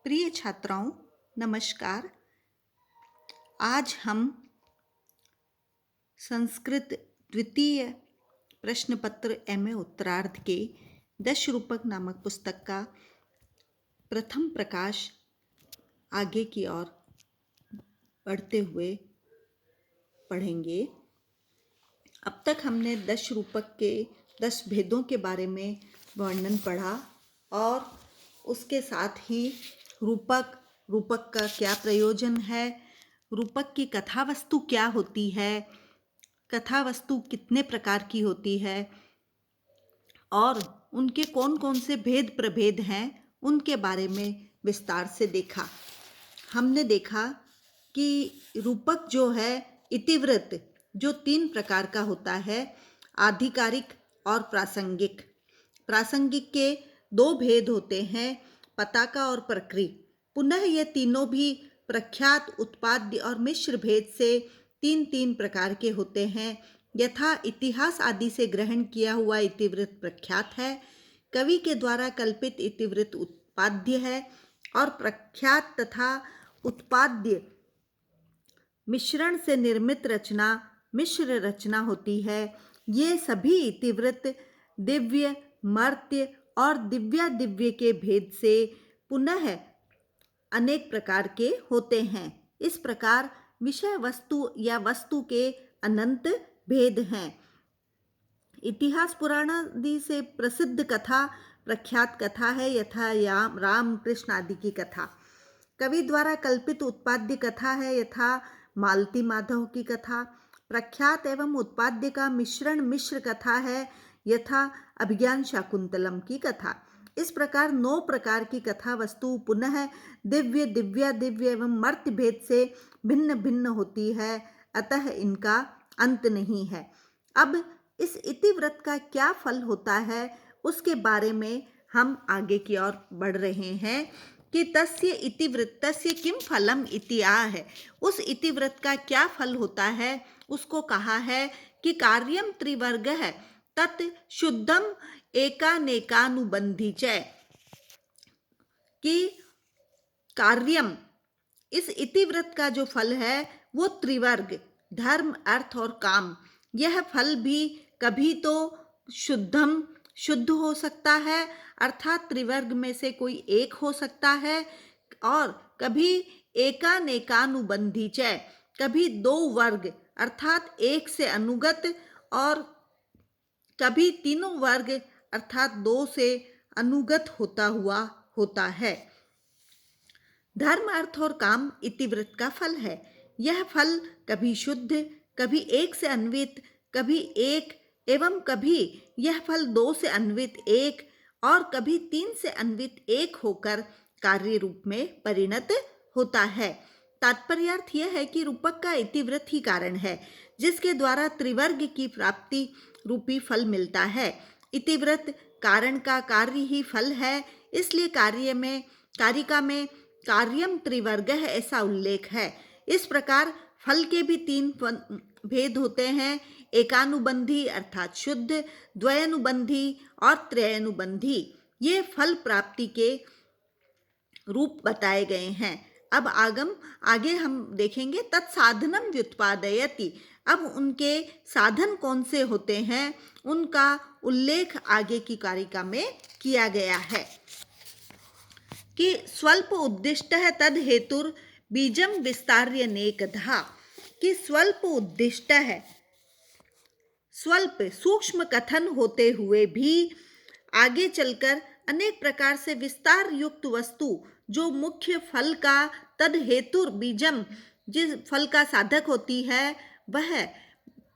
प्रिय छात्राओं, नमस्कार। आज हम संस्कृत द्वितीय प्रश्न पत्र एमए उत्तरार्ध के दश रूपक नामक पुस्तक का प्रथम प्रकाश आगे की ओर बढ़ते हुए पढ़ेंगे। अब तक हमने दश रूपक के 10 भेदों के बारे में वर्णन पढ़ा और उसके साथ ही रूपक का क्या प्रयोजन है, रूपक की कथा वस्तु क्या होती है, कथा वस्तु कितने प्रकार की होती है और उनके कौन कौन से भेद प्रभेद हैं, उनके बारे में विस्तार से देखा। हमने देखा कि रूपक जो है इतिवृत्त जो 3 प्रकार का होता है, आधिकारिक और प्रासंगिक। प्रासंगिक के 2 भेद होते हैं, पताका और प्रकृ। पुनः ये तीनों भी प्रख्यात, उत्पाद्य और मिश्र भेद से 3 प्रकार के होते हैं। यथा इतिहास आदि से ग्रहण किया हुआ इतिवृत्त प्रख्यात है, कवि के द्वारा कल्पित इतिवृत्त उत्पाद्य है और प्रख्यात तथा उत्पाद्य मिश्रण से निर्मित रचना मिश्र रचना होती है। ये सभी इतिवृत्त दिव्य, मर्त्य और दिव्यादिव्य के भेद से पुनः अनेक प्रकार के होते हैं। इस प्रकार विषय वस्तु या वस्तु के अनंत भेद हैं। इतिहास पुराण आदि से प्रसिद्ध कथा प्रख्यात कथा है, यथा राम कृष्ण आदि की कथा। कवि द्वारा कल्पित उत्पाद्य कथा है, यथा मालती माधव की कथा। प्रख्यात एवं उत्पाद्य का मिश्रण मिश्र कथा है, यथा अभिज्ञान शाकुंतलम की कथा। इस प्रकार 9 प्रकार की कथा वस्तु पुनः दिव्य, दिव्यादिव्य एवं मर्त्य भेद से भिन्न भिन्न होती है, अतः इनका अंत नहीं है। अब इस इतिवृत्त का क्या फल होता है, उसके बारे में हम आगे की ओर बढ़ रहे हैं कि तस्य इतिवृत्तस्य किम फलम इति आह। उस इतिवृत्त का क्या फल होता है, उसको कहा है कि कार्यम त्रिवर्ग है तत् शुद्धम एकानेकानुबंधी च। कि कार्यम, इस इतिवृत्त का जो फल है वो त्रिवर्ग, धर्म, अर्थ और काम। यह फल भी कभी तो शुद्धम, शुद्ध हो सकता है, अर्थात त्रिवर्ग में से कोई एक हो सकता है, और कभी एकानेकानुबंधी च, कभी 2 वर्ग अर्थात एक से अनुगत, और कभी 3 वर्ग अर्थात 2 से अनुगत होता हुआ होता है। धर्म, अर्थ और काम इतिवृत्त का फल है। यह फल कभी शुद्ध, कभी एक से अन्वित, कभी एक, एवं कभी यह फल 2 से अन्वित एक और कभी 3 से अन्वित एक होकर कार्य रूप में परिणत होता है। तात्पर्यार्थ यह है कि रूपक का इतिवृत्त ही कारण है जिसके द्वारा त्रिवर्ग की प्राप्ति रूपी फल मिलता है। इतिवृत्त कारण का कार्य ही फल है, इसलिए कारिका में कार्यम त्रिवर्ग है ऐसा उल्लेख है। इस प्रकार फल के भी 3 भेद होते हैं, एकानुबंधी अर्थात शुद्ध, द्वयानुबंधी और त्रयानुबंधी। ये फल प्राप्ति के रूप बताए गए हैं। अब आगे हम देखेंगे तत्साधनम व्युत्पादयति। अब उनके साधन कौन से होते हैं, उनका उल्लेख आगे की कारिका में किया गया है कि स्वल्प उद्दिष्ट है तद हेतुर बीजम विस्तार्य नेकधा। कि स्वल्प उद्दिष्ट है, स्वल्प सूक्ष्म कथन होते हुए भी आगे चलकर अनेक प्रकार से विस्तार युक्त वस्तु जो मुख्य फल का तद हेतुर बीजम, जिस फल का साधक होती है वह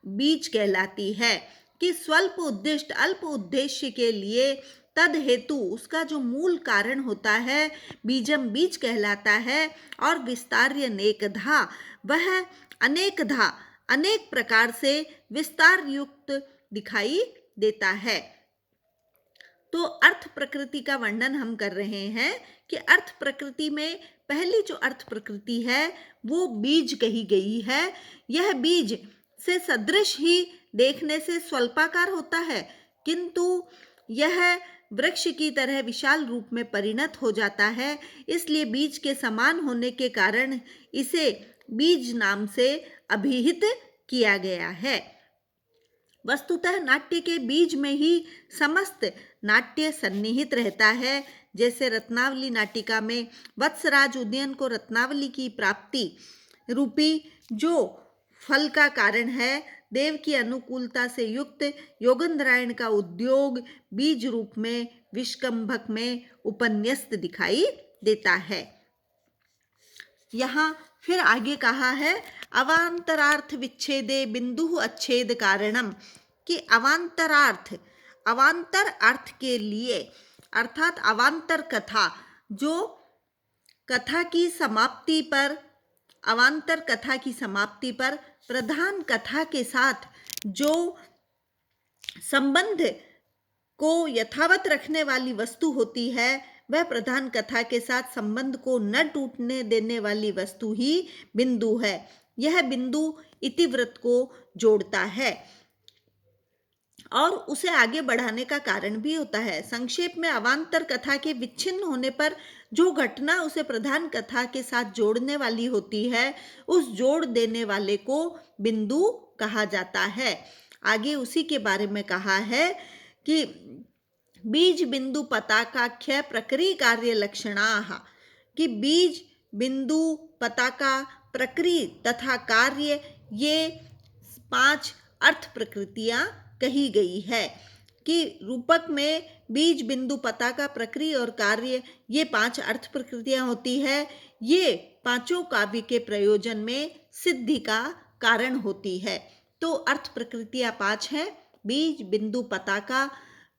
बीज कहलाती है। कि स्वल्प उद्दिष्ट अल्प उद्देश्य के लिए, तद हेतु उसका जो मूल कारण होता है बीजम बीज कहलाता है, और विस्तार्य नेकधा वह अनेकधा अनेक प्रकार से विस्तार युक्त दिखाई देता है। तो अर्थ प्रकृति का वर्णन हम कर रहे हैं कि अर्थ प्रकृति में पहली जो अर्थ प्रकृति है वो बीज कही गई है। यह बीज से सदृश ही देखने से स्वल्पाकार होता है, किंतु यह वृक्ष की तरह विशाल रूप में परिणत हो जाता है। इसलिए बीज के समान होने के कारण इसे बीज नाम से अभिहित किया गया है। वस्तुतः नाट्य के बीज में ही समस्त नाट्य सन्निहित रहता है। जैसे रत्नावली नाटिका में वत्सराज उदयन को रत्नावली की प्राप्ति रूपी जो फल का कारण है, देव की अनुकूलता से युक्त योगंधरायण का उद्योग बीज रूप में विष्कंभक में उपन्यस्त दिखाई देता है। यहाँ फिर आगे कहा है अवांतरार्थ विच्छेदे बिंदु अच्छेद कारणम, कि अवांतर अर्थ के लिए अर्थात अवांतर कथा, जो कथा की समाप्ति पर अवांतर कथा की समाप्ति पर प्रधान कथा के साथ जो संबंध को यथावत रखने वाली वस्तु होती है, वह प्रधान कथा के साथ संबंध को न टूटने देने वाली वस्तु ही बिंदु है। यह बिंदु इतिवृत्त को जोड़ता है और उसे आगे बढ़ाने का कारण भी होता है। संक्षेप में अवांतर कथा के विच्छिन्न होने पर जो घटना उसे प्रधान कथा के साथ जोड़ने वाली होती है, उस जोड़ देने वाले को बिंदु कहा जाता है। आगे उसी के बारे में कहा है कि बीज बिंदु पताकाख्य प्रक्रिय कार्य लक्षणाः, कि बीज बिंदु पताका प्रक्रिय तथा कार्य ये 5 अर्थ प्रकृतियां कही गई है। कि रूपक में बीज बिंदु पताका प्रक्रिय और कार्य ये 5 अर्थ प्रकृतियां होती है। ये पांचों काव्य के प्रयोजन में सिद्धि का कारण होती है। तो अर्थ प्रकृतियां 5 हैं, बीज बिंदु पताका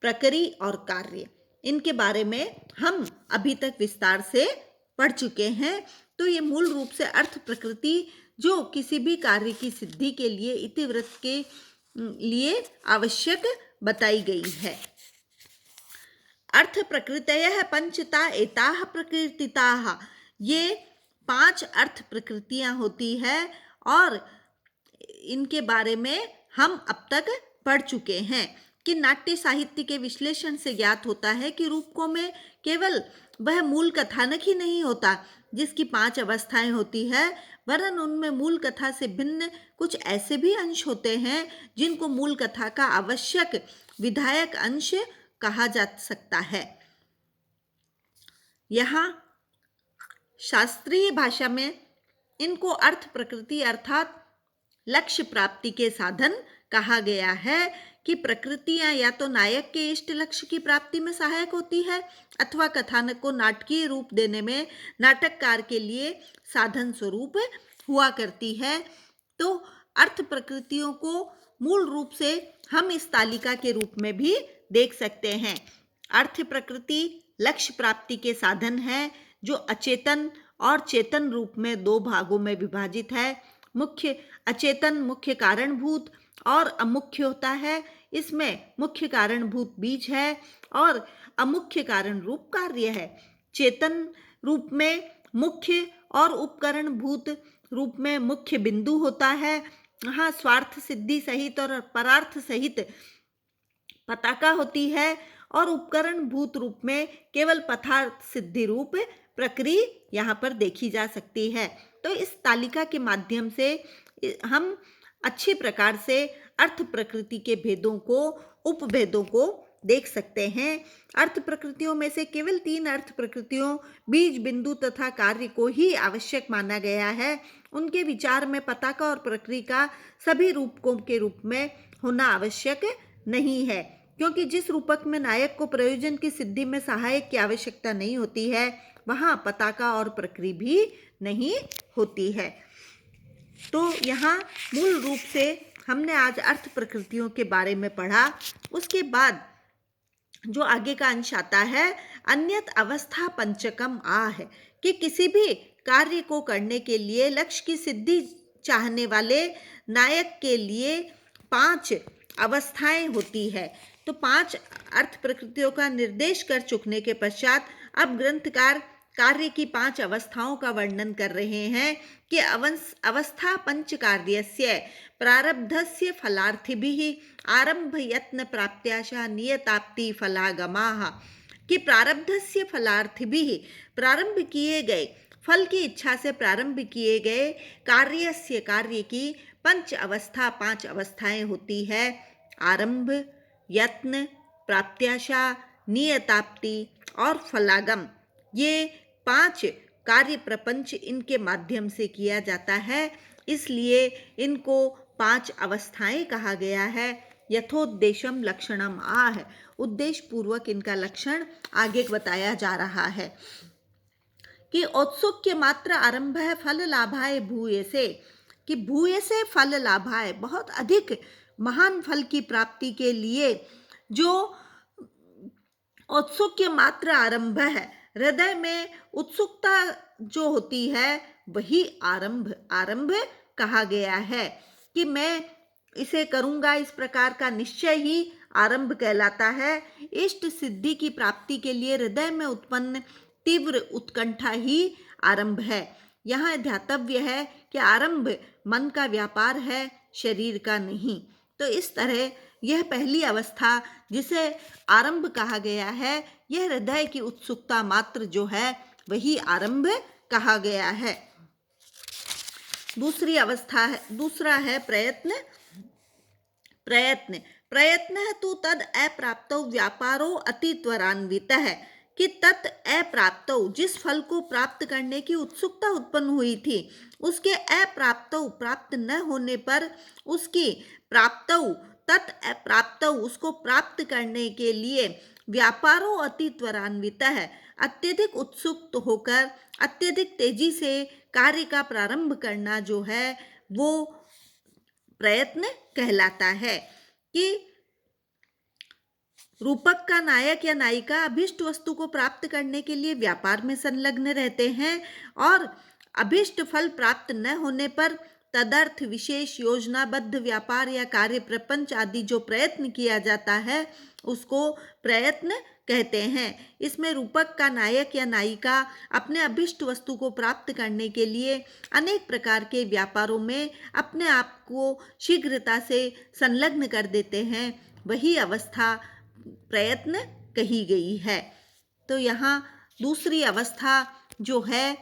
प्रक्रिय और कार्य। इनके बारे में हम अभी तक विस्तार से पढ़ चुके हैं। तो ये मूल रूप से अर्थ प्रकृति जो किसी भी कार्य की सिद्धि के लिए इतिवृत्त के लिए आवश्यक बताई गई है। अर्थ प्रकृतयः पंचता एताः प्रकृतिताः, ये 5 अर्थ प्रकृतियां होती है और इनके बारे में हम अब तक पढ़ चुके हैं। कि नाट्य साहित्य के विश्लेषण से ज्ञात होता है कि रूपकों में केवल वह मूल कथानक ही नहीं होता जिसकी 5 अवस्थाएं होती है, वरन उनमें मूल कथा से भिन्न कुछ ऐसे भी अंश होते हैं जिनको मूल कथा का आवश्यक विधायक अंश कहा जा सकता है। यहाँ शास्त्रीय भाषा में इनको अर्थ प्रकृति अर्थात लक्ष्य प्राप्ति के साधन कहा गया है। कि प्रकृतियां या तो नायक के इष्ट लक्ष्य की प्राप्ति में सहायक होती है अथवा कथानक को नाटकीय रूप देने में नाटककार के लिए साधन स्वरूप हुआ करती है। तो अर्थ प्रकृतियों को मूल रूप से हम इस तालिका के रूप में भी देख सकते हैं। अर्थ प्रकृति लक्ष्य प्राप्ति के साधन है जो अचेतन और चेतन रूप में 2 भागों में विभाजित है। मुख्य अचेतन मुख्य कारणभूत और अमुख्य होता है। इसमें मुख्य कारणभूत बीज है और अमुख्य कारण रूप कार्य है। चेतन रूप में मुख्य और उपकरणभूत रूप में मुख्य बिंदु होता है। यहाँ स्वार्थ सिद्धि सहित और परार्थ सहित पताका होती है और उपकरण भूत रूप में केवल पथार्थ सिद्धि रूप प्रक्रिया यहाँ पर देखी जा सकती है। तो इस तालिका के माध्यम से हम अच्छे प्रकार से अर्थ प्रकृति के भेदों को उपभेदों को देख सकते हैं। अर्थ प्रकृतियों में से केवल 3 अर्थ प्रकृतियों बीज बिंदु तथा कार्य को ही आवश्यक माना गया है। उनके विचार में पताका और प्रक्रिया का सभी रूपकों के रूप में होना आवश्यक नहीं है, क्योंकि जिस रूपक में नायक को प्रयोजन की सिद्धि में सहायक की आवश्यकता नहीं होती है, वहाँ पताका और प्रक्रिया भी नहीं होती है। तो यहाँ मूल रूप से हमने आज अर्थ प्रकृतियों के बारे में पढ़ा। उसके बाद जो आगे का अंश आता है अन्यत अवस्था पंचकम आह, कि किसी भी कार्य को करने के लिए लक्ष्य की सिद्धि चाहने वाले नायक के लिए 5 अवस्थाएं होती है। तो 5 अर्थ प्रकृतियों का निर्देश कर चुकने के पश्चात अब ग्रंथकार कार्य की 5 अवस्थाओं का वर्णन कर रहे हैं कि अवस्था पंच कार्यस्य प्रारब्धस्य फलार्थिभिः आरंभ यत्न प्राप्त्याशा नियताप्ति फलागमाः, कि प्रारब्धस्य फलार्थिभिः प्रारंभ किए गए फल की इच्छा से प्रारंभ किए गए कार्यस्य कार्य की पंच अवस्था 5 अवस्थाएं होती है। आरंभ, यत्न, प्राप्त्याशा, नियताप्ति और फलागम, ये 5 कार्य प्रपंच इनके माध्यम से किया जाता है, इसलिए इनको 5 अवस्थाएं कहा गया है। यथोद्देशम लक्षणम आह, उद्देश्य पूर्वक इनका लक्षण आगे बताया जा रहा है कि औत्सुक्य मात्र आरंभ है फल लाभाय भूयसे, कि भूयसे फल लाभाय, बहुत अधिक महान फल की प्राप्ति के लिए जो औत्सुक्य मात्र आरंभ है, हृदय में उत्सुकता जो होती है वही आरंभ कहा गया है, कि मैं इसे करूंगा, इस प्रकार का निश्चय ही आरंभ कहलाता है। इष्ट सिद्धि की प्राप्ति के लिए हृदय में उत्पन्न तीव्र उत्कंठा ही आरंभ है। यहाँ ध्यातव्य है कि आरंभ मन का व्यापार है, शरीर का नहीं। तो इस तरह यह पहली अवस्था जिसे आरंभ कहा गया है, यह हृदय की उत्सुकता मात्र जो है वही आरंभ कहा गया है। दूसरा है प्रयत्न। प्रयत्न तु तद अप्राप्तौ व्यापारो अति त्वरान्वितः है, कि तत् अप्राप्तौ, जिस फल को प्राप्त करने की उत्सुकता उत्पन्न हुई थी, उसके अप्राप्तौ, प्राप्त न होने पर उसकी प्राप्तौ, तत् अप्राप्तौ, उसको प्राप्त करने के लिए व्यापारो अति त्वरान्वितः है, अत्यधिक उत्सुक होकर अत्यधिक तेजी से कार्य का प्रारंभ करना जो है वो प्रयत्न कहलाता है। कि रूपक का नायक या नायिका अभिष्ट वस्तु को प्राप्त करने के लिए व्यापार में संलग्न रहते हैं और अभिष्ट फल प्राप्त न होने पर तदर्थ विशेष योजनाबद्ध व्यापार या कार्य प्रपंच आदि जो प्रयत्न किया जाता है उसको प्रयत्न कहते हैं। इसमें रूपक का नायक या नायिका अपने अभिष्ट वस्तु को प्राप्त करने के लिए अनेक प्रकार के व्यापारों में अपने आप को शीघ्रता से संलग्न कर देते हैं, वही अवस्था प्रयत्न कही गई है। तो यहाँ दूसरी अवस्था जो है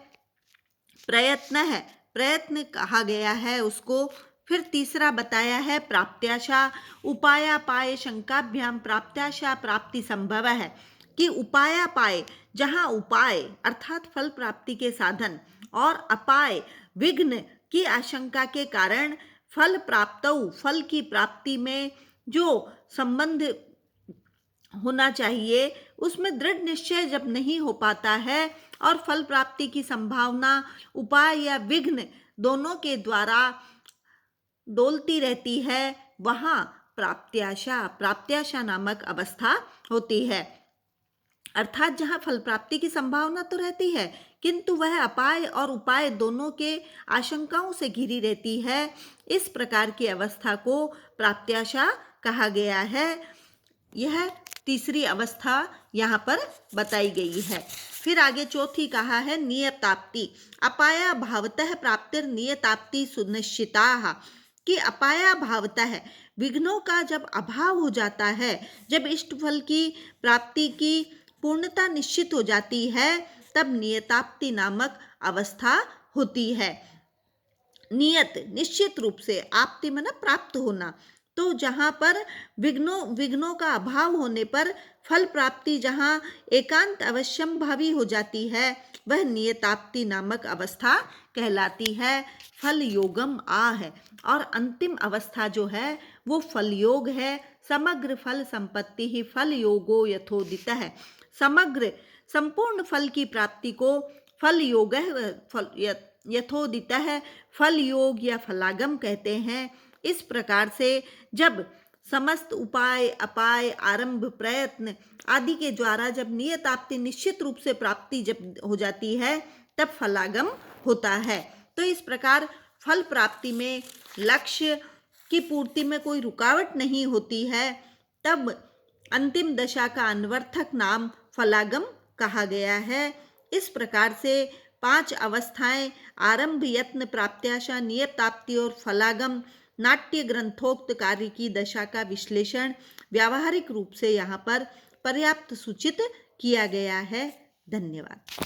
प्रयत्न है, प्रयत्न कहा गया है उसको। फिर तीसरा बताया है प्राप्त्याशा। उपायापाय शंकाभ्याम प्राप्त्याशा प्राप्ति संभव है, कि उपायापाय, जहाँ उपाय अर्थात फल प्राप्ति के साधन और अपाय विघ्न की आशंका के कारण फल प्राप्तौ, फल की प्राप्ति में जो संबंध होना चाहिए उसमें दृढ़ निश्चय जब नहीं हो पाता है और फल प्राप्ति की संभावना उपाय या विघ्न दोनों के द्वारा डोलती रहती है, वहाँ प्राप्त्याशा नामक अवस्था होती है। अर्थात जहाँ फल प्राप्ति की संभावना तो रहती है किंतु वह अपाय और उपाय दोनों के आशंकाओं से घिरी रहती है, इस प्रकार की अवस्था को प्राप्त्याशा कहा गया है। यह तीसरी अवस्था यहाँ पर बताई गई है। फिर आगे चौथी कहा है नियताप्ति। अपाया भावतः प्राप्तिर नियताप्ति सुनिश्चिता, कि अपाया भावतः विघ्नों का जब अभाव हो जाता है, जब इष्ट फल की प्राप्ति की पूर्णता निश्चित हो जाती है, तब नियताप्ति नामक अवस्था होती है। नियत निश्चित रूप से, आप्ति माना प्राप्त होना, तो जहाँ पर विघ्नों का अभाव होने पर फल प्राप्ति जहाँ एकांत अवश्यम भावी हो जाती है, वह नियताप्ति नामक अवस्था कहलाती है। फल योगम आ है और अंतिम अवस्था जो है वो फल योग है। समग्र फल संपत्ति ही फल योगो यथोदित है। समग्र संपूर्ण फल की प्राप्ति को फल योग यथोदित है, फल योग या फलागम कहते हैं। इस प्रकार से जब समस्त उपाय अपाय आरंभ प्रयत्न आदि के द्वारा जब नियताप्ति निश्चित रूप से प्राप्ति जब हो जाती है तब फलागम होता है। तो इस प्रकार फल प्राप्ति में लक्ष्य की पूर्ति में कोई रुकावट नहीं होती है, तब अंतिम दशा का अनवर्थक नाम फलागम कहा गया है। इस प्रकार से 5 अवस्थाएं आरंभ, यत्न, प्राप्त्याशा, नियताप्ति और फलागम नाट्य ग्रंथोक्त कार्य की दशा का विश्लेषण व्यावहारिक रूप से यहाँ पर पर्याप्त सूचित किया गया है। धन्यवाद।